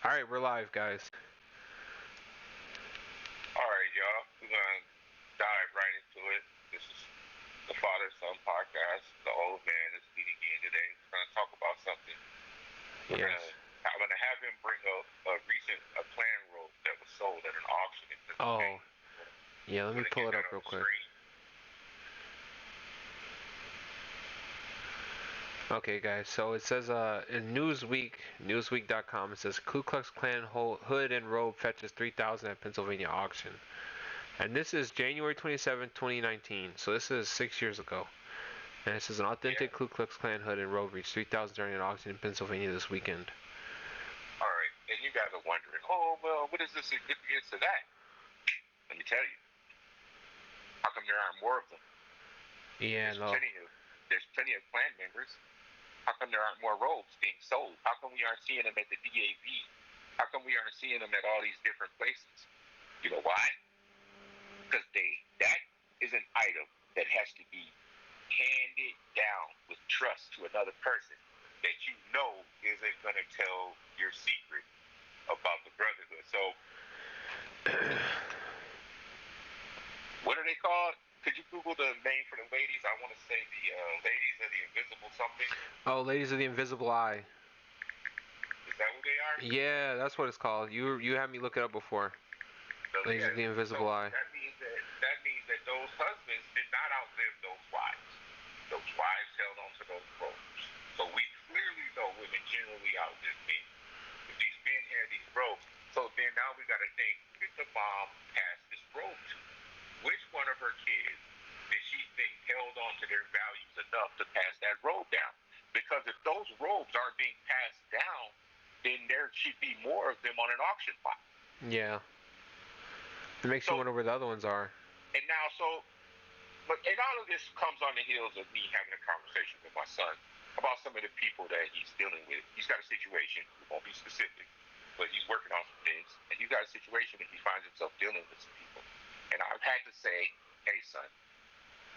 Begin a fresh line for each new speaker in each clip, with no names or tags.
All right, we're live, guys.
All right, y'all. We're going to dive right into it. This is the FatherSon Podcast. The old man is leading in today. We're going to talk about something.
Yes.
I'm going to have him bring up a recent plan rope that was sold at an auction in
Oh,
Pennsylvania.
yeah. Let me pull it up real quick. Okay, guys. So it says in Newsweek.com, it says Ku Klux Klan hood and robe fetches 3,000 at Pennsylvania auction. And this is January 27, 2019. So this is 6 years ago. And it says an authentic Ku Klux Klan hood and robe reached 3,000 during an auction in Pennsylvania this weekend.
All right. And you guys are wondering, oh, well, what is the significance of that? Let me tell you. How come there aren't more of them?
Yeah,
There's plenty of Klan members. How come there aren't more robes being sold? How come we aren't seeing them at the DAV? How come we aren't seeing them at all these different places? You know why? Because that is an item that has to be handed down with trust to another person that you know isn't going to tell your secret about the brotherhood. So, what are they called? Could you Google the name for the ladies? I want to say the ladies of the invisible something.
Oh, ladies of the invisible eye.
Is that what they are?
Yeah, that's what it's called. You had me look it up before. Ladies of the invisible eye.
That means that those husbands did not outlive those wives. Those wives held on to those robes. So we clearly know women generally outlive men. If these men had these robes, so then now we got to think, who did the mom pass this robe to? Which one of her kids did she think held on to their values enough to pass that robe down? Because if those robes aren't being passed down, then there should be more of them on an auction block.
Yeah. It makes you wonder where the other ones are.
And now, and all of this comes on the heels of me having a conversation with my son about some of the people that he's dealing with. He's got a situation, we won't be specific, but he's working on some things, and he's got a situation that he finds himself dealing with some people. And I've had to say, hey, son,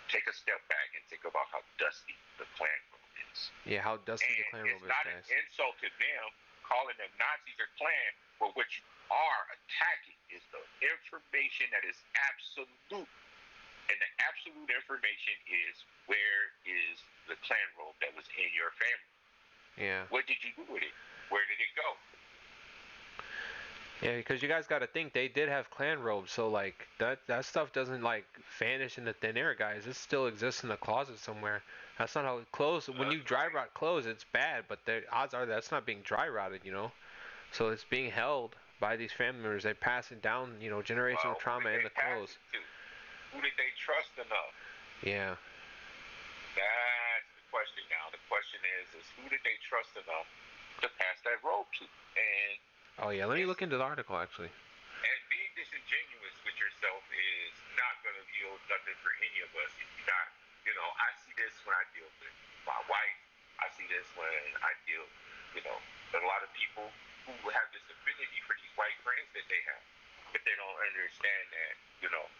take a step back and think about how dusty the Klan robe is.
Yeah, how dusty the Klan robe is, guys.
It's not an insult to them, calling them Nazis or Klan, but what you are attacking is the information that is absolute. And the absolute information is, where is the Klan robe that was in your family?
Yeah.
What did you do with it? Where did it go?
Yeah, because you guys got to think they did have Klan robes, so like that stuff doesn't like vanish in the thin air, guys. It still exists in the closet somewhere. That's not how clothes. When you dry rot clothes, it's bad, but the odds are that's not being dry rotted, you know. So it's being held by these family members. They pass it down, you know, generational trauma in the clothes.
Who did they trust enough?
Yeah.
That's the question now. The question is who did they trust enough to pass that robe to? And
oh yeah, let me look into the article actually.
And being disingenuous with yourself is not going to yield nothing for any of us. If you're not, you know, I see this when I deal with my wife. I see this when I deal, you know, there's a lot of people who have this affinity for these white friends that they have, but they don't understand that, you know,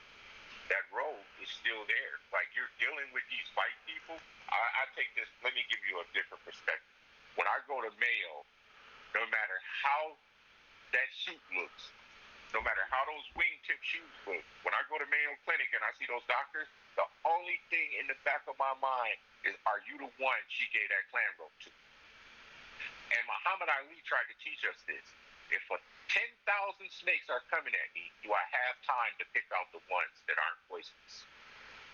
that road is still there. Like, you're dealing with these white people. I take this, let me give you a different perspective. When I go to Mayo, no matter how that suit looks, no matter how those wingtip shoes look, when I go to Mayo Clinic and I see those doctors, the only thing in the back of my mind is, are you the one she gave that Klan robe to? And Muhammad Ali tried to teach us this. If 10,000 snakes are coming at me, do I have time to pick out the ones that aren't poisonous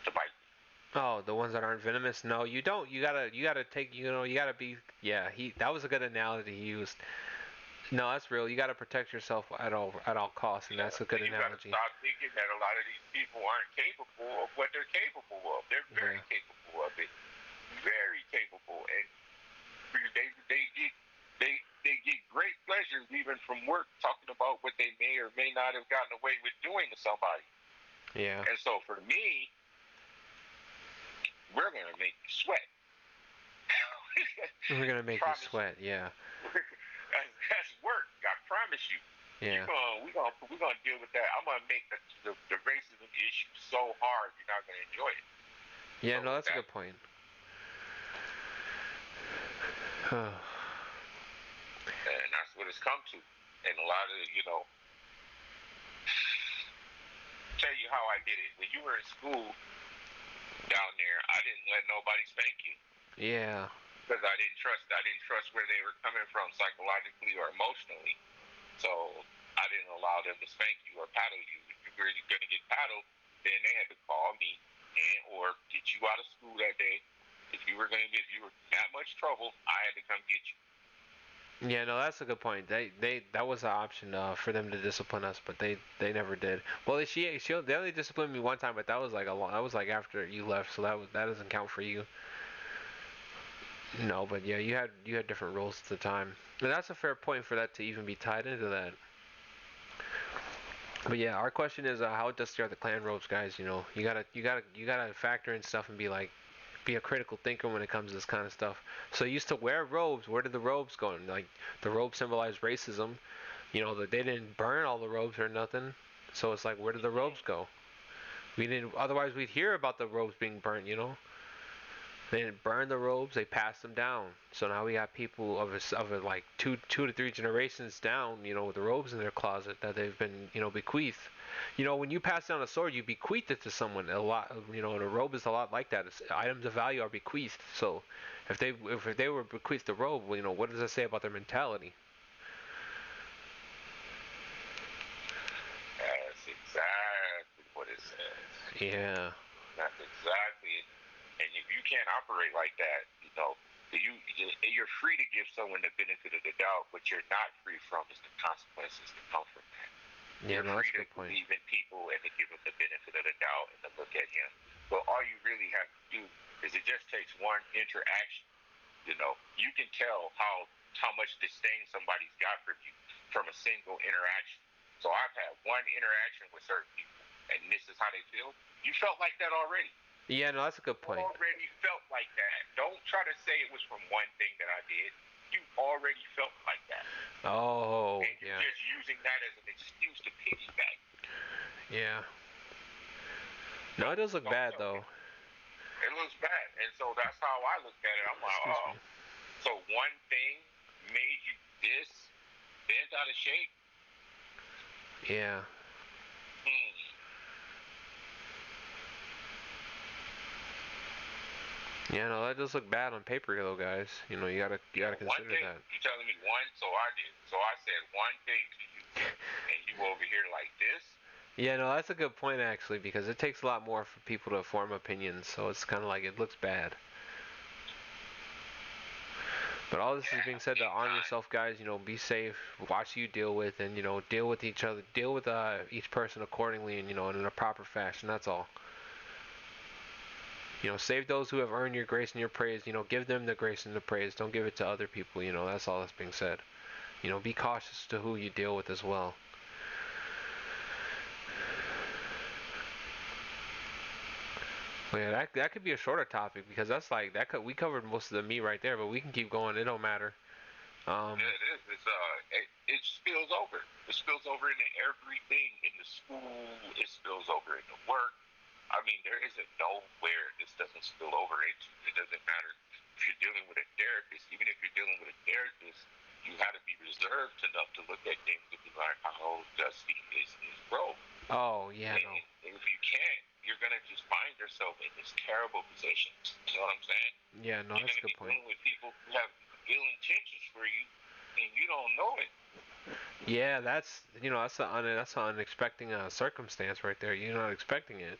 to bite me?
Oh, the ones that aren't venomous? No, you don't. You gotta take, you know, you gotta be, yeah, that was a good analogy he used. No, that's real. You gotta protect yourself at all costs, and that's a good analogy.
You gotta stop thinking that a lot of these people aren't capable of what they're capable of. They're very capable of it. Very capable. And they get great pleasure leaving from work talking about what they may or may not have gotten away with doing to somebody.
Yeah.
And so for me, we're going to make you sweat.
We're going to make you sweat, yeah.
That's work, I promise you.
Yeah.
We're gonna deal with that. I'm gonna make the racism issue so hard you're not gonna enjoy it.
Yeah, so no, that's a good point.
And that's what it's come to. And a lot of, tell you how I did it. When you were in school down there, I didn't let nobody spank you.
Yeah.
Because I didn't trust where they were coming from psychologically or emotionally. So I didn't allow them to spank you or paddle you. If you were going to get paddled, then they had to call me or get you out of school that day. If you were in that much trouble, I had to come get you.
Yeah, no, that's a good point. That was an option for them to discipline us, but they never did. Well, they only disciplined me one time, but that was like that was like after you left, so that doesn't count for you. No, but yeah, you had different rules at the time, and that's a fair point for that to even be tied into that. But yeah, our question is how dusty are the clan robes, guys? You gotta factor in stuff and be a critical thinker when it comes to this kind of stuff. So you used to wear robes. Where did the robes go? Like the robes symbolize racism. That they didn't burn all the robes or nothing. So it's like, where did the robes go? We didn't. Otherwise, we'd hear about the robes being burnt. They didn't burn the robes. They passed them down. So now we got people of like two to three generations down. With the robes in their closet that they've been bequeathed. When you pass down a sword, you bequeath it to someone. A lot, and a robe is a lot like that. Items of value are bequeathed. So, if they were bequeathed the robe, what does that say about their mentality?
That's exactly what it says.
Yeah.
That's exactly it. And if you can't operate like that, you're free to give someone the benefit of the doubt, but you're not free from is the consequences that come from that.
Yeah,
You're
no, that's
free
a
to
good point.
believe in people and to give them the benefit of the doubt and to look at him. But all you really have to do is it just takes one interaction. You can tell how much disdain somebody's got from you from a single interaction. So I've had one interaction with certain people, and this is how they feel. You felt like that already.
Yeah, no, that's a good point.
You already felt like that. Don't try to say it was from one thing that I did. You already felt like that.
Oh,
and you're
yeah.
just using that as an excuse to piggyback.
Yeah. No, it does look bad though.
It looks bad, and so that's how I looked at it. I'm like,
Excuse me.
so one thing made you this bent out of shape.
Yeah. Yeah, no, that does look bad on paper though, guys. You gotta consider that.
You telling me one, so I did. So I said one thing to you, and you over here like this.
Yeah, no, that's a good point actually, because it takes a lot more for people to form opinions. So it's kind of like it looks bad. But all this is being said to arm yourself, guys. Be safe. Watch who you deal with, and deal with each other. Deal with each person accordingly, and in a proper fashion. That's all. Save those who have earned your grace and your praise. Give them the grace and the praise. Don't give it to other people. That's all that's being said. Be cautious to who you deal with as well. Well, yeah, that could be a shorter topic because that's like we covered most of the meat right there, but we can keep going. It don't matter.
Yeah, it is. It spills over. It spills over into everything in the school. It spills over into work. I mean, there isn't nowhere this doesn't spill over into. It doesn't matter if you're dealing with a therapist. Even if you're dealing with a therapist, you got to be reserved enough to look at things and be like, how dusty is this road?
Oh, yeah, no.
And if you can't, you're going to just find yourself in this terrible position. You know what I'm saying?
Yeah, no, that's a good point.
You're going to be dealing with people who have ill intentions for you, and you don't know it.
Yeah, that's that's an unexpected circumstance right there. You're not expecting it.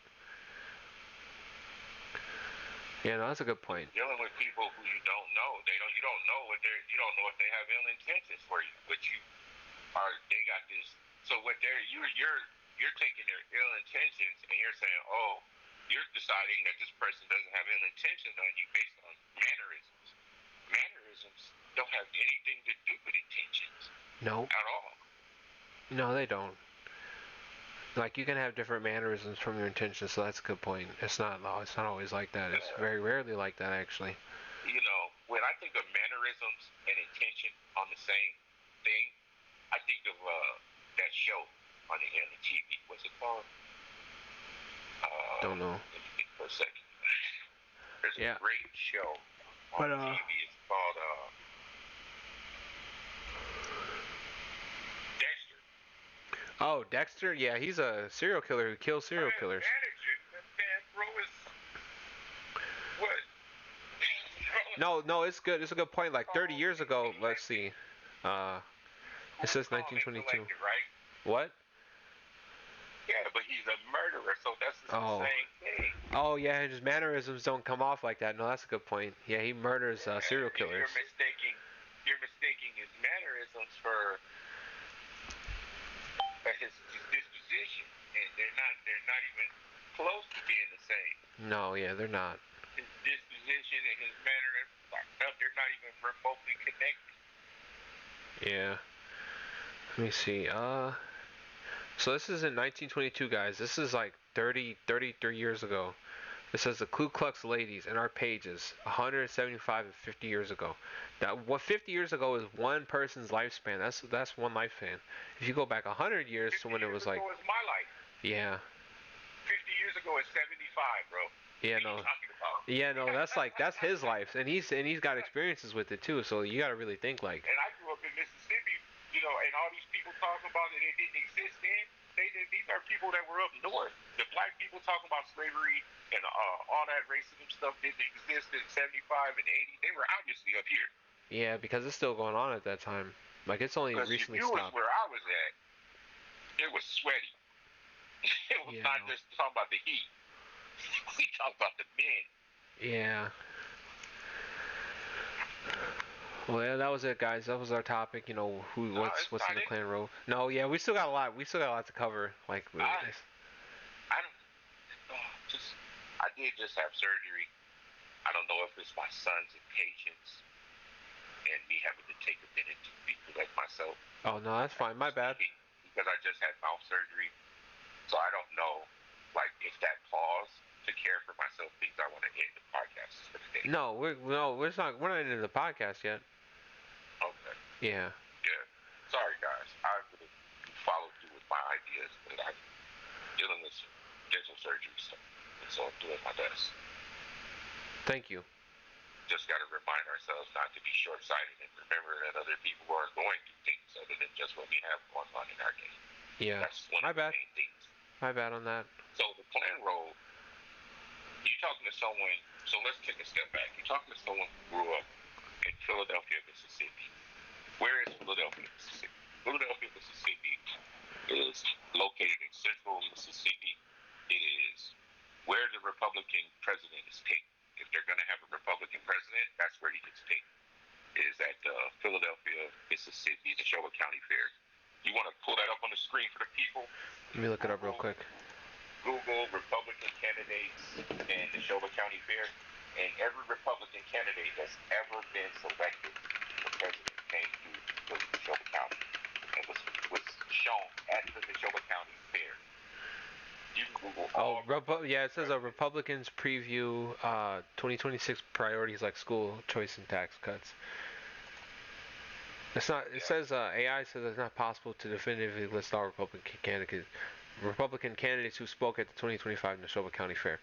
Yeah, no, that's a good point.
Dealing with people who you don't know, you don't know you don't know if they have ill intentions for you, but they got this. So what you're taking their ill intentions and you're saying, oh, you're deciding that this person doesn't have ill intentions on you based on mannerisms. Mannerisms don't have anything to do with intentions.
No.
At all.
No, they don't. Like you can have different mannerisms from your intentions, so that's a good point. It's not always like that. It's very rarely like that actually.
When I think of mannerisms and intention on the same thing, I think of that show on the TV. What's it called?
Don't know.
Let me think for a second. There's a great show on TV. It's called
Oh, Dexter? Yeah, he's a serial killer who kills serial killers.
Manager, man, bro, is what?
No, it's good. It's a good point. Like 30 years ago, let's see. Uh,
Who
it
we
says
call him
1922.
intellectual, right?
What?
Yeah, but he's a murderer, so that's the
Oh.
same thing.
Oh, yeah, his mannerisms don't come off like that. No, that's a good point. Yeah, he murders serial
And
killers.
you're mistaking his mannerisms for his disposition, and they're not even close to being the same.
No, yeah, they're not.
His disposition and his mannerisms, they're not even remotely connected.
Yeah. Let me see. So this is in 1922, guys. This is like 33 years ago. It says the Ku Klux ladies in our pages, 175 and 50 years ago. That what 50 years ago is one person's lifespan. That's one lifespan. If you go back 100 years to when it was like,
Years ago is my life.
yeah,
50 years ago is 75, bro.
yeah,
What are
no,
you talking about?
yeah, no, that's his life, and he's got experiences with it too. So you got to really think like,
And I grew up in Mississippi, and all these people talk about it didn't exist then. These are people that were up north. The black people talking about slavery and all that racism stuff didn't exist in 75 and 80. They were obviously up here.
yeah, because it's still going on at that time. Like it's only
Because if
recently
you was
stopped.
where I was at, it was sweaty. It was
Yeah,
not
no.
just talking about the heat. We talk about the men.
Yeah. Well, yeah, that was it, guys. That was our topic. You know,
It's
what's in
not
the
it.
clan robe. No, yeah, we still got a lot. We still got a lot to cover. Like,
I don't. I did just have surgery. I don't know if it's my son's impatience and me having to take a minute to recollect myself.
oh no, that's fine. My bad.
Because I just had mouth surgery, so I don't know, like, if that pause to care for myself means I want to end the podcast for today.
We're not into the podcast yet.
Okay.
Yeah.
Yeah. Sorry, guys. I would have followed through with my ideas, but I'm dealing with some dental surgery stuff, and so I'm doing my best.
Thank you.
Just got to remind ourselves not to be short-sighted and remember that other people are going through things other than just what we have going on in our day.
Yeah.
That's one
My
of the
bad.
main things.
My bad on that.
So the plan role, you talking to someone, so let's take a step back. You're talking to someone who grew up in Philadelphia, Mississippi. Where is Philadelphia, Mississippi? Philadelphia, Mississippi is located in central Mississippi. It is where the Republican president is picked. If they're going to have a Republican president, that's where he gets picked. It is at Philadelphia, Mississippi, the Neshoba County Fair. You want to pull that up on the screen for the people?
Let me look it up real quick.
Google Republican candidates in the Neshoba County Fair, and every Republican candidate that's ever been selected for president came through Neshoba County and was shown at the Neshoba County Fair. You can Google all.
Yeah, it says Republicans preview 2026 priorities like school choice and tax cuts. It's not. It says AI says it's not possible to definitively list all Republican candidates who spoke at the 2025 Neshoba County Fair,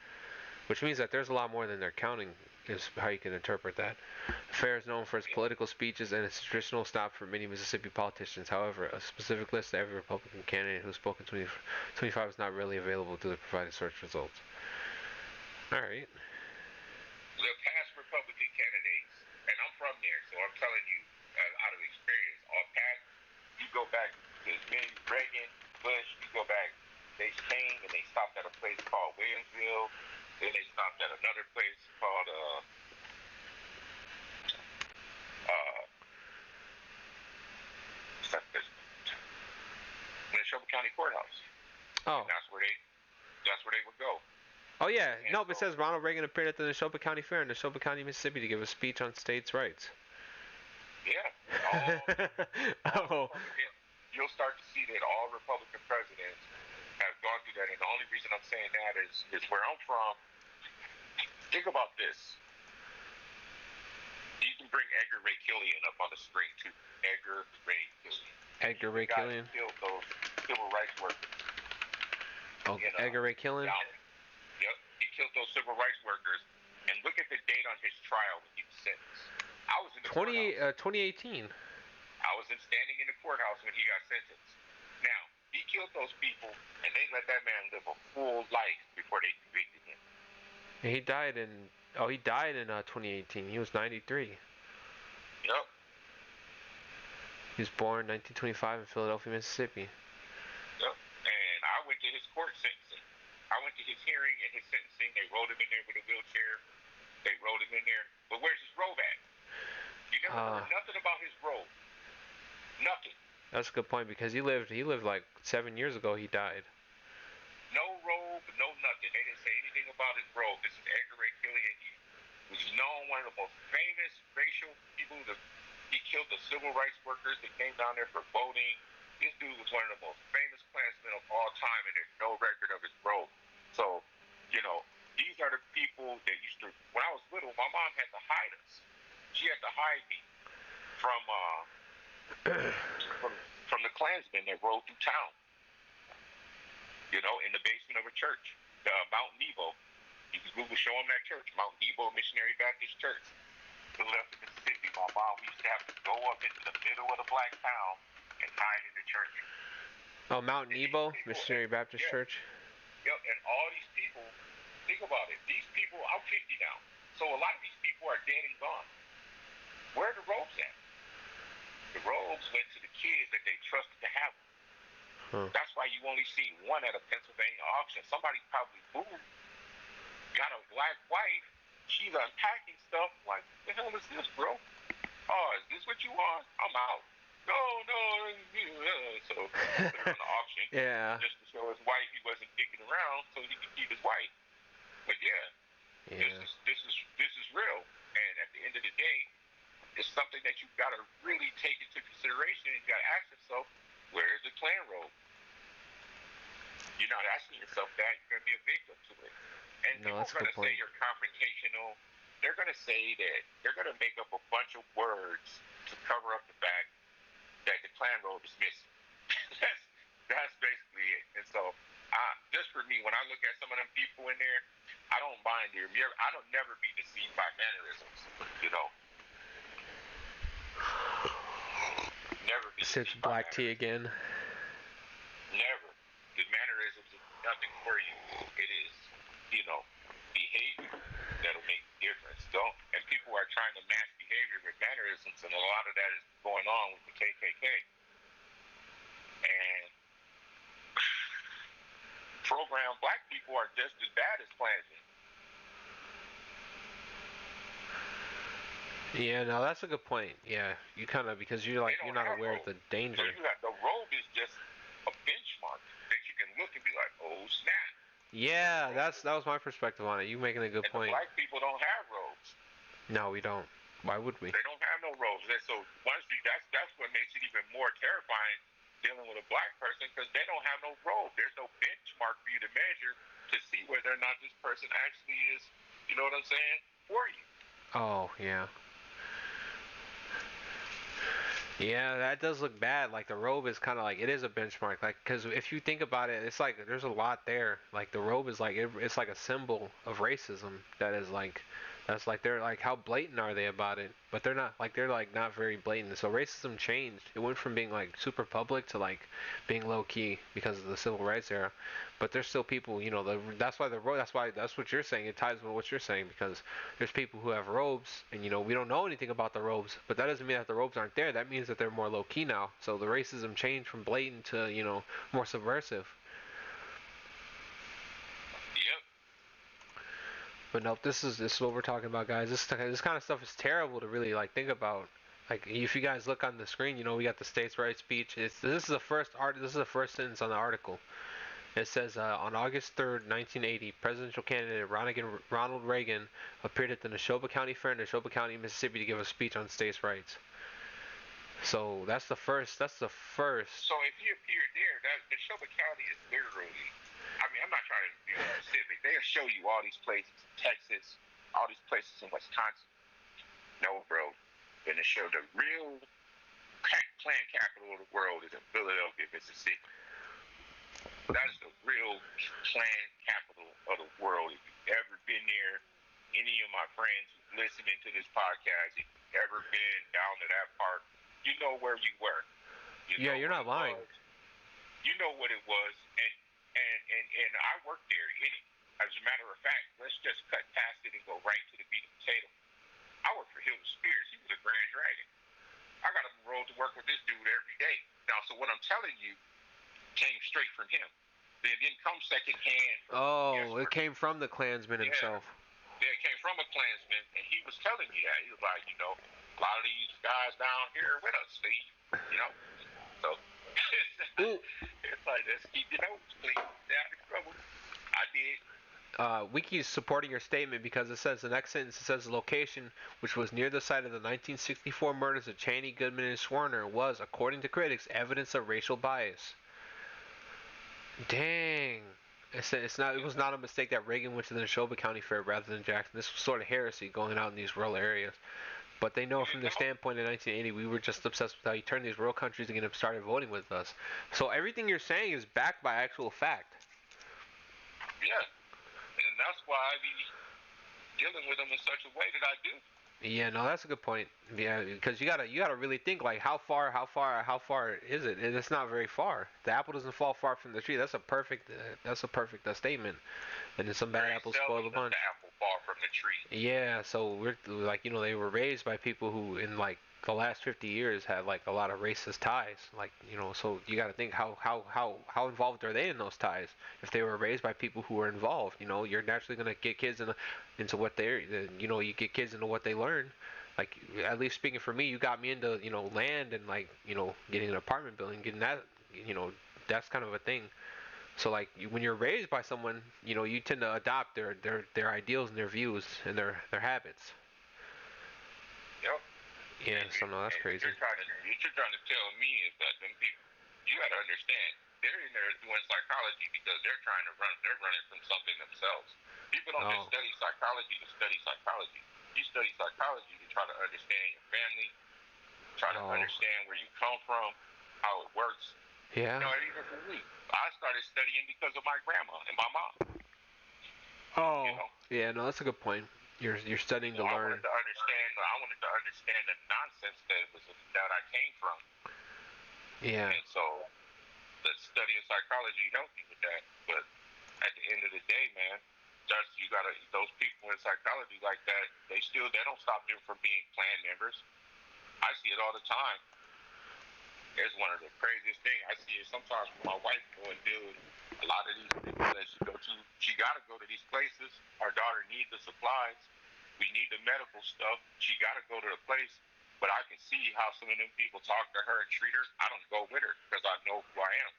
which means that there's a lot more than they're counting. Is how you can interpret that. The fair is known for its political speeches and its traditional stop for many Mississippi politicians. However, a specific list of every Republican candidate who spoke in 2025 is not really available due to provided search results. All right.
The past Republican candidates, and I'm from there, so I'm telling you out of experience, all past, you go back to Reagan, Bush, you go back, they came and they stopped at a place called Williamsville, then they stopped at another place called Neshoba County Courthouse.
Oh.
And that's where they would go.
Oh yeah.
And
Nope. It says Ronald Reagan appeared at the Neshoba County Fair in Neshoba County, Mississippi, to give a speech on states' rights.
Yeah.
Oh.
You'll start to see that all Republican presidents have gone through that, and the only reason I'm saying that is where I'm from. Think about this. You can bring Edgar Ray Killian up on the screen too. Edgar Ray Killian.
Edgar Ray Killian.
He killed those civil rights workers.
Oh, Edgar Ray Killian.
Yep, he killed those civil rights workers. And look at the date on his trial when he was sentenced. I was in the
2018.
I was standing in the courthouse when he got sentenced. Now, he killed those people, and they let that man live a full life before they convicted him.
And he died in 2018. He was 93.
Yep.
He was born 1925 in Philadelphia, Mississippi.
Yep. And I went to his court sentencing. I went to his hearing and his sentencing. They rolled him in there with a wheelchair. They rolled him in there. But where's his robe at? You never heard nothing about his robe. Nothing.
That's a good point because he lived like 7 years ago. He died.
No robe, no nothing. They didn't say anything about his robe. This is Edgar Ray Killian. He was known one of the most famous racial people. He killed the civil rights workers that came down there for voting. This dude was one of the most famous Klansmen of all time, and there's no record of his robe. So, you know, these are the people that used to. When I was little, my mom had to hide us. She had to hide me from the Klansmen that rode through town. You know, in the basement of a church, Mount Nebo. You can Google, show them that church, Mount Nebo Missionary Baptist Church. To the left of Mississippi. My mom, we used to have to go up into the middle of the black town and hide in the church.
Oh, Mount Nebo Missionary Baptist Church.
Yep, and all these people, think about it. These people, I'm 50 now, so a lot of these people are dead and gone. Where are the robes at? The robes went to the kids that they trusted to have them.
Huh.
That's why you only see one at a Pennsylvania auction. Somebody probably moved, got a black wife. She's unpacking stuff. Like, what the hell is this, bro? Oh, is this what you want? I'm out. No. So put it on the auction.
Yeah.
Just to show his wife he wasn't kicking around, so he could keep his wife. But yeah. This is real. And at the end of the day, it's something that you got to really take into consideration. You got to ask yourself, where is the Klan robe? You're not asking yourself that. You're going to be a victim to it. And people are going to say you're confrontational. They're going to say that they're going to make up a bunch of words to cover up the fact that the Klan robe is missing. that's basically it. And so, just for me, when I look at some of them people in there, I don't mind their. I don't never be deceived by mannerisms. You know. Never be.
Sips black tea again.
Never. The mannerisms is nothing for you. It is, you know, behavior that'll make a difference. And people are trying to match behavior with mannerisms, and a lot of that is going on with the KKK. And programmed black people are just as bad as Klansmen.
Yeah, no, that's a good point. Yeah, you kind of, because you're not aware of the danger.
So the robe is just a benchmark that you can look and be like, oh snap.
Yeah, that was my perspective on it. You making a good point.
The black people don't have robes.
No, we don't. Why would we?
They don't have no robes. So that's what makes it even more terrifying dealing with a black person, because they don't have no robe. There's no benchmark for you to measure to see whether or not this person actually is, you know what I'm saying, for you.
Oh, yeah. Yeah, that does look bad. Like, the robe is kind of like, it is a benchmark. Like, because if you think about it, it's like there's a lot there. Like, the robe is like, it's like a symbol of racism that is like, that's like, they're like, how blatant are they about it? But they're not not very blatant. So racism changed. It went from being like super public to like being low key because of the civil rights era. But there's still people, you know, that's why that's what you're saying. It ties with what you're saying, because there's people who have robes, and you know, we don't know anything about the robes, but that doesn't mean that the robes aren't there. That means that they're more low key now. So the racism changed from blatant to, you know, more subversive. But nope, this is what we're talking about, guys. This kind of stuff is terrible to really like think about. Like, if you guys look on the screen, you know, we got the states' rights speech. This is the first sentence on the article. It says, on August 3rd, 1980, presidential candidate Ronald Reagan appeared at the Neshoba County Fair in Neshoba County, Mississippi, to give a speech on states' rights. So that's the first.
So if he appeared there, Neshoba County is literally. I mean, I'm not trying to be specific. They'll show you all these places in Texas, all these places in Wisconsin. No, bro. Then they show the real Klan capital of the world is in Philadelphia, Mississippi. That is the real Klan capital of the world. If you've ever been there, any of my friends listening to this podcast, if you've ever been down to that park, you know where you were.
You're not lying.
You know what it was, and I worked there in it. As a matter of fact, let's just cut past it and go right to the meat and potato. I worked for Hilton Spears. He was a Grand Dragon. I got on the road to work with this dude every day. Now, so what I'm telling you came straight from him. It didn't come secondhand.
Oh, it came from the Klansman himself.
Yeah, it came from a Klansman, and he was telling me that. He was like, a lot of these guys down here are with us, Steve. So it's like, let's keep your notes, please. Down in trouble. I did.
Wiki's supporting your statement because it says the next sentence, it says the location, which was near the site of the 1964 murders of Cheney, Goodman, and Swerner, was, according to critics, evidence of racial bias. Dang. It was not a mistake that Reagan went to the Neshoba County Fair rather than Jackson. This was sort of heresy going out in these rural areas. But they know from their standpoint in 1980, we were just obsessed with how you turned these rural countries and started voting with us. So everything you're saying is backed by actual fact.
Yeah. And that's why I be dealing with them in such a way that I do.
Yeah, no, that's a good point. Yeah, because you gotta really think like how far is it? And it's not very far. The apple doesn't fall far from the tree. That's a perfect statement. And then some bad apples spoil the bunch.
The apple fall from the tree.
Yeah, so we're like they were raised by people who in like the last 50 years had like a lot of racist ties. Like so you got to think how involved are they in those ties? If they were raised by people who were involved, you're naturally gonna get kids into what you get kids into what they learn. Like at least speaking for me, you got me into land and like getting an apartment building, getting that that's kind of a thing. So like when you're raised by someone, you tend to adopt their ideals and their views and their habits.
Yep.
Yeah, so no, that's crazy.
What you're trying to tell me is that them people, you got to understand, they're in there doing psychology because they're running from something themselves. People don't just study psychology to study psychology. You study psychology to try to understand your family, try to understand where you come from, how it works.
Yeah.
Even for me, I started studying because of my grandma and my mom.
Yeah, no, that's a good point. You're studying to learn.
I wanted to understand the nonsense that I came from.
Yeah.
And so the study of psychology helped me with that. But at the end of the day, man, those people in psychology like that, they don't stop them from being Klan members. I see it all the time. It's one of the craziest things. I see it sometimes when my wife go and deal with a lot of these people that she go to. She got to go to these places. Our daughter needs the supplies. We need the medical stuff. She got to go to the place. But I can see how some of them people talk to her and treat her. I don't go with her because I know who I am.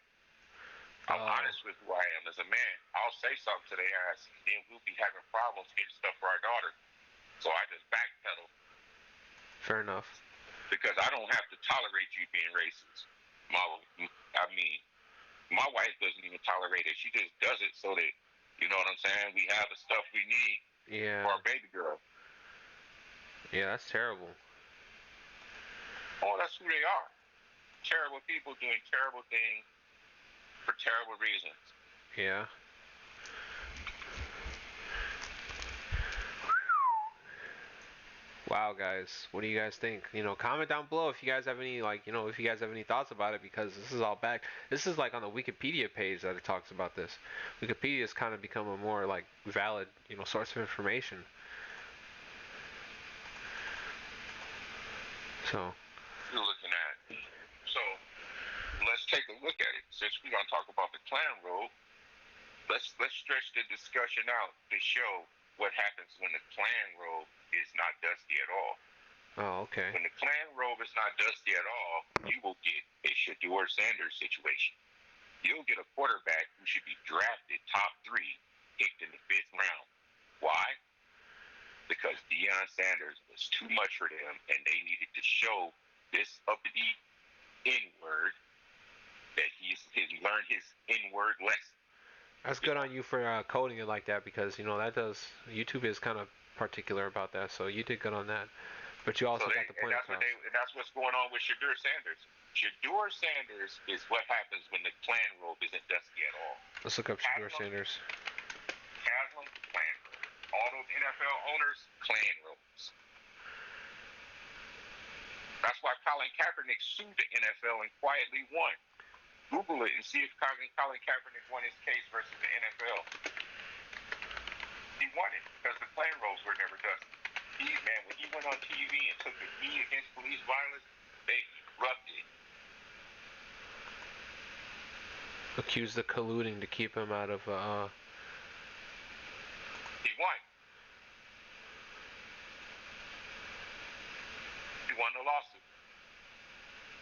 I'm honest with who I am as a man. I'll say something to their ass, and then we'll be having problems getting stuff for our daughter. So I just backpedal.
Fair enough.
Because I don't have to tolerate you being racist. My wife doesn't even tolerate it. She just does it so that, you know what I'm saying, we have the stuff we need for our baby girl.
Yeah, that's terrible.
Oh, that's who they are. Terrible people doing terrible things for terrible reasons.
Yeah. Wow, guys, what do you guys think? Comment down below if you guys have any if you guys have any thoughts about it, because this is all back. This is like on the Wikipedia page that it talks about this. Wikipedia has kind of become a more like valid source of information. So.
You're looking at. So let's take a look at it. Since we're gonna talk about the Klan robe, let's stretch the discussion out to show what happens when the Klan robe is not dusty at all.
Oh, okay.
When the Klan robe is not dusty at all, you will get a Shedeur Sanders situation. You'll get a quarterback who should be drafted top 3, picked in the 5th round. Why? Because Deion Sanders was too much for them, and they needed to show this uppity N-word that he's learned his N-word lesson.
That's good on you for coding it like that, because YouTube is kind of particular about that, so you did good on that. But you also got the point across.
And that's what's going on with Shedeur Sanders. Shedeur Sanders is what happens when the Klan robe isn't dusty at all.
Let's look up Shedeur Sanders.
Haslam, Klan robe. All those NFL owners, Klan robes. That's why Colin Kaepernick sued the NFL and quietly won. Google it and see if Colin Kaepernick won his case versus the NFL. He won it because the Klan robes were never dusted. When he went on TV and took the knee against police violence, they erupted.
Accused of colluding to keep him out of.
He won. He won the lawsuit.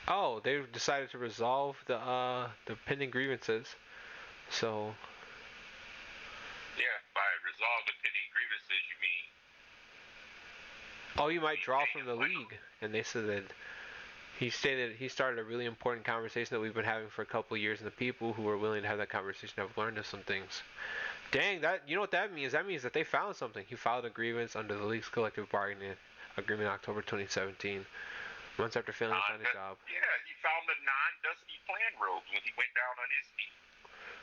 Oh, they decided to resolve the pending grievances. So.
Yeah, by resolve the pending grievances, you mean?
Oh, you might draw from the league, and they said that he started a really important conversation that we've been having for a couple of years, and the people who are willing to have that conversation have learned of some things. Dang, you know what that means? That means that they found something. He filed a grievance under the league's collective bargaining agreement in October 2017, months after failing to find a job.
Yeah, he found the non-dusty Klan robes when he went down on his knee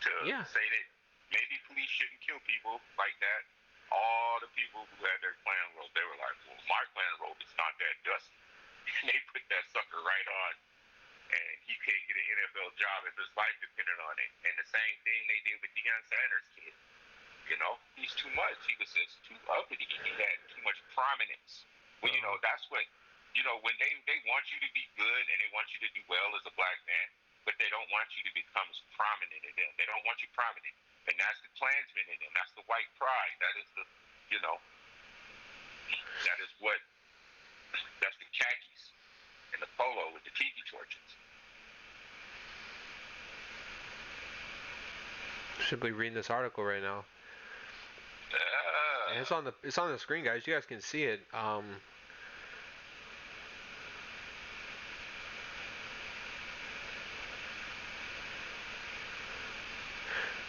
to say that maybe police shouldn't kill people like that. All the people who had their Klan robe, they were like, well, my Klan robe is not that dusty. And they put that sucker right on. And he can't get an NFL job if his life depended on it. And the same thing they did with Deion Sanders' kid. You know, he's too much. He was just too uppity. He had too much prominence. Well, you know, that's what, you know, when they want you to be good and they want you to do well as a black man, but they don't want you to become prominent in them. They don't want you prominent. And that's the Klansmen in them. That's the white pride. That is the, you know, that is what, that's the khakis and the polo with the tiki torches.
Simply reading this article right now. And it's on the screen, guys. You guys can see it.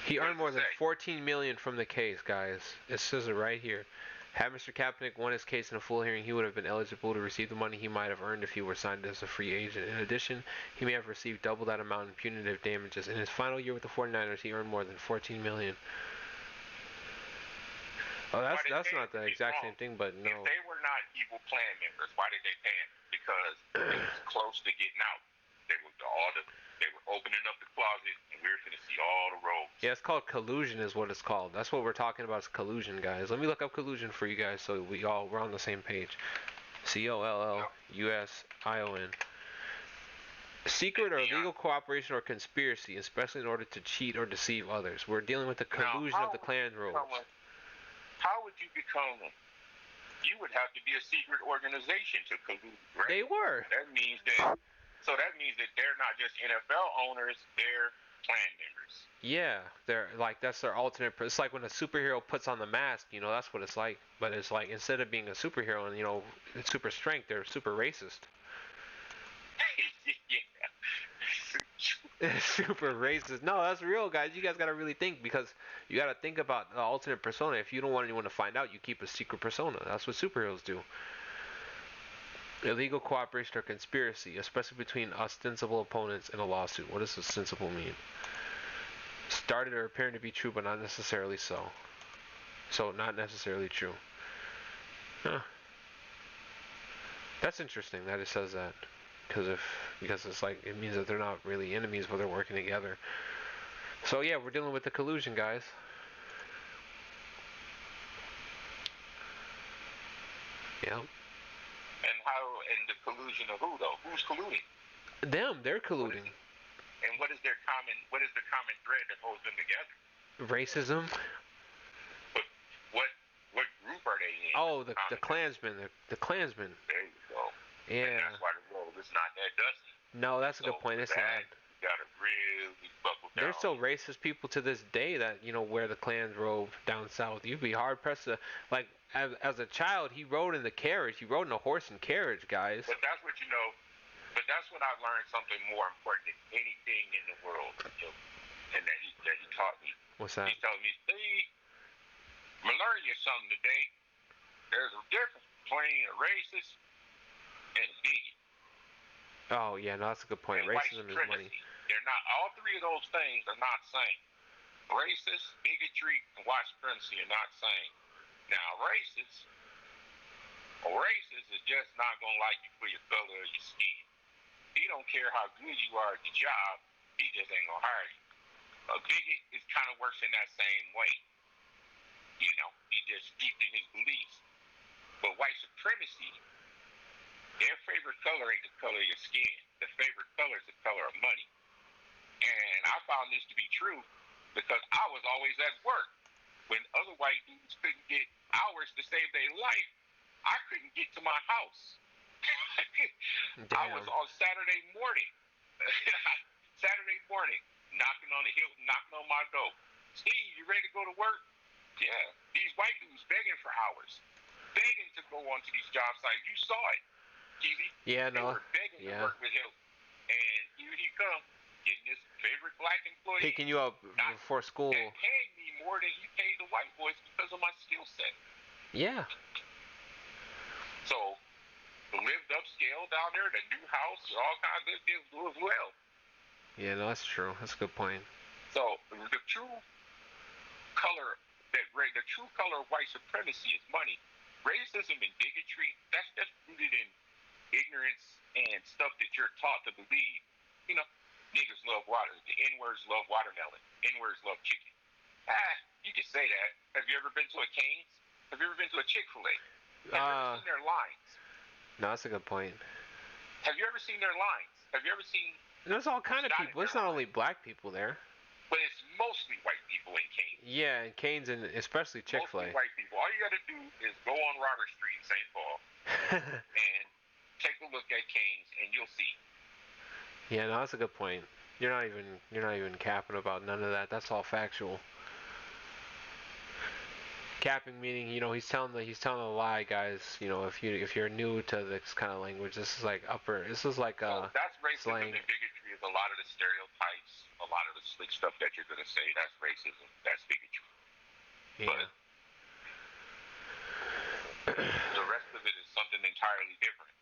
He earned more than $14 million from the case, guys. It says it right here. Had Mr. Kaepernick won his case in a full hearing, he would have been eligible to receive the money he might have earned if he were signed as a free agent. In addition, he may have received double that amount in punitive damages. In his final year with the 49ers, he earned more than $14 million. Oh, that's not the exact same thing, but no.
If they were not evil Klan members, why did they pay him? Because it was close to getting out. They were opening up the closet, and we were going to see all the robes.
Yeah, it's called collusion, is what it's called. That's what we're talking about, is collusion, guys. Let me look up collusion for you guys so we're on the same page. COLLUSION. Secret or illegal cooperation or conspiracy, especially in order to cheat or deceive others. We're dealing with the collusion of the Klan robes.
How would you become one? You would have to be a secret organization to collude, right?
They were.
That means that they're not just NFL owners, they're Klan members.
Yeah, they're like, that's their alternate. It's like when a superhero puts on the mask, you know, that's what it's like. But it's like, instead of being a superhero and, you know, it's super strength, they're super racist.
Yeah.
Super racist. No, that's real, guys. You guys gotta really think, because you gotta think about the alternate persona. If you don't want anyone to find out, you keep a secret persona. That's what superheroes do. Illegal cooperation or conspiracy, especially between ostensible opponents in a lawsuit. What does ostensible mean? Started or appearing to be true, but not necessarily so. So, not necessarily true. Huh. That's interesting that it says that. Because it's like, it means that they're not really enemies, but they're working together. So yeah, we're dealing with the collusion, guys. Yeah.
And the collusion of who, though? Who's colluding?
Them, they're colluding.
And what is the common thread that holds them together?
Racism.
But what group are they in?
Oh, the Klansmen. The Klansmen.
There you go.
Yeah.
And that's why the robe is not that dusty.
No, that's a good point. It's not.
You gotta really buckle down.
There's still racist people to this day that, you know, wear the Klan robe down south. You'd be hard pressed to, like, as a child, he rode in the carriage. He rode in a horse and carriage, guys.
But that's what you know. But that's when I learned something more important than anything in the world, and that he taught me.
What's that?
He told me, Steve, I'm gonna learn you something today. There's a difference between a racist and a bigot.
Oh yeah, no, that's a good point.
And
Racism is money.
They're not. All three of those things are not same. Racist, bigotry, and white supremacy are not same. Now, a racist is just not gonna like you for your color or your skin. He don't care how good you are at the job. he just ain't gonna hire you. A bigot is kind of works in that same way. You know, he just steeped in his beliefs. But white supremacy, their favorite color ain't the color of your skin. The favorite color is the color of money. And I found this to be true because I was always at work. When other white dudes couldn't get hours to save their life, I couldn't get to my house. I was on Saturday morning, knocking on the Hilton, knocking on my door. Steve, you ready to go to work? Yeah. These white dudes begging for hours, begging to go onto these job sites. You saw it, TV.
Yeah,
they were begging to work with Hilton. And here he come, getting his favorite black employee.
Picking you up before school.
And paying me more than he paid the white boys because of my skill set.
Yeah.
So, the lived upscale down there, the new house, all kinds of good deals do as well.
Yeah, no, that's true. That's a good point.
So, the true color of white supremacy is money. Racism and bigotry, that's just rooted in ignorance and stuff that you're taught to believe. You know, niggers love water. The N-words love watermelon. N-words love chicken. You can say that. Have you ever been to a Cane's? Have you ever been to a Chick-fil-A? Have you ever seen their lines?
No, that's a good point.
Have you ever seen their lines? Have you ever seen...
There's all kind of people. It's not only black people there.
But it's mostly white people in Cane's.
Yeah, and Cane's and especially Chick-fil-A.
Mostly white people. All you got to do is go on Robert Street in St. Paul and take a look at Cane's, and you'll see.
Yeah, no, that's a good point. You're not even capping about none of that. That's all factual. Capping meaning, he's telling a lie, guys. If you're new to this kind of language, this is like that's
racism
slang.
And bigotry is a lot of the stereotypes, a lot of the slick stuff that you're gonna say. That's racism. That's bigotry.
Yeah.
But the rest of it is something entirely different.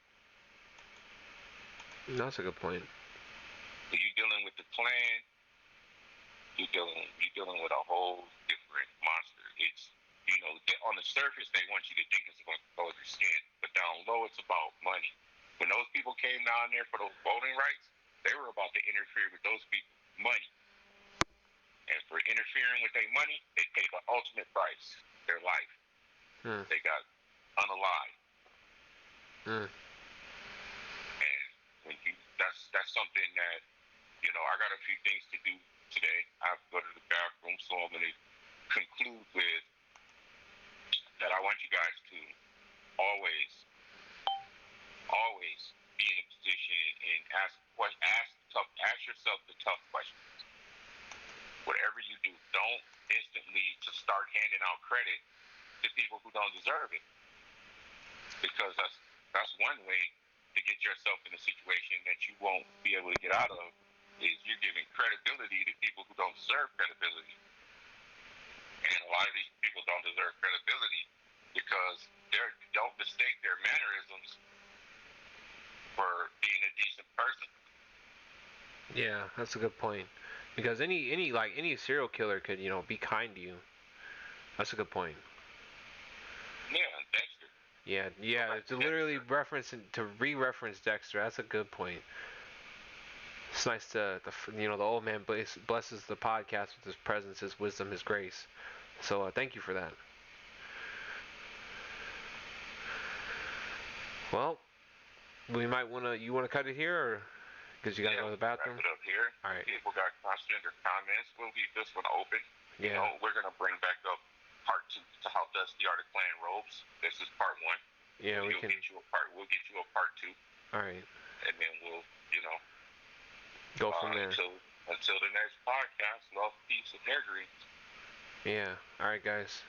That's a good point.
So you're dealing with the Klan. You're dealing with a whole different monster. It's on the surface, they want you to think it's about the color of your skin. But down low, it's about money. When those people came down there for those voting rights, they were about to interfere with those people's money. And for interfering with their money, they paid the ultimate price, their life. They got unalived. And that's something that, I got a few things to do today. I have to go to the bathroom, so I'm going to conclude with that I want you guys to always be in a position and ask yourself the tough questions. Whatever you do, don't instantly just start handing out credit to people who don't deserve it, because that's one way to get yourself in a situation that you won't be able to get out of, is you're giving credibility to people who don't deserve credibility. And a lot of these people don't deserve credibility because they don't mistake their mannerisms for being a decent person.
Yeah, that's a good point. Because any serial killer could, be kind to you. That's a good point.
Yeah, Dexter.
Yeah, to literally re-reference Dexter. That's a good point. It's nice the old man blesses the podcast with his presence, his wisdom, his grace. So thank you for that. Well, you want to cut it here, or because you got to go to the bathroom?
Wrap it up here.
All right.
People got questions or comments. We'll leave this one open.
Yeah.
We're gonna bring back up part 2 to how Dusty are the Klan robes. This is part 1.
Yeah,
We'll get you a part 2.
All right.
And then we'll,
go from there.
Until the next podcast. Love, peace, and air greens.
Yeah. All right, guys.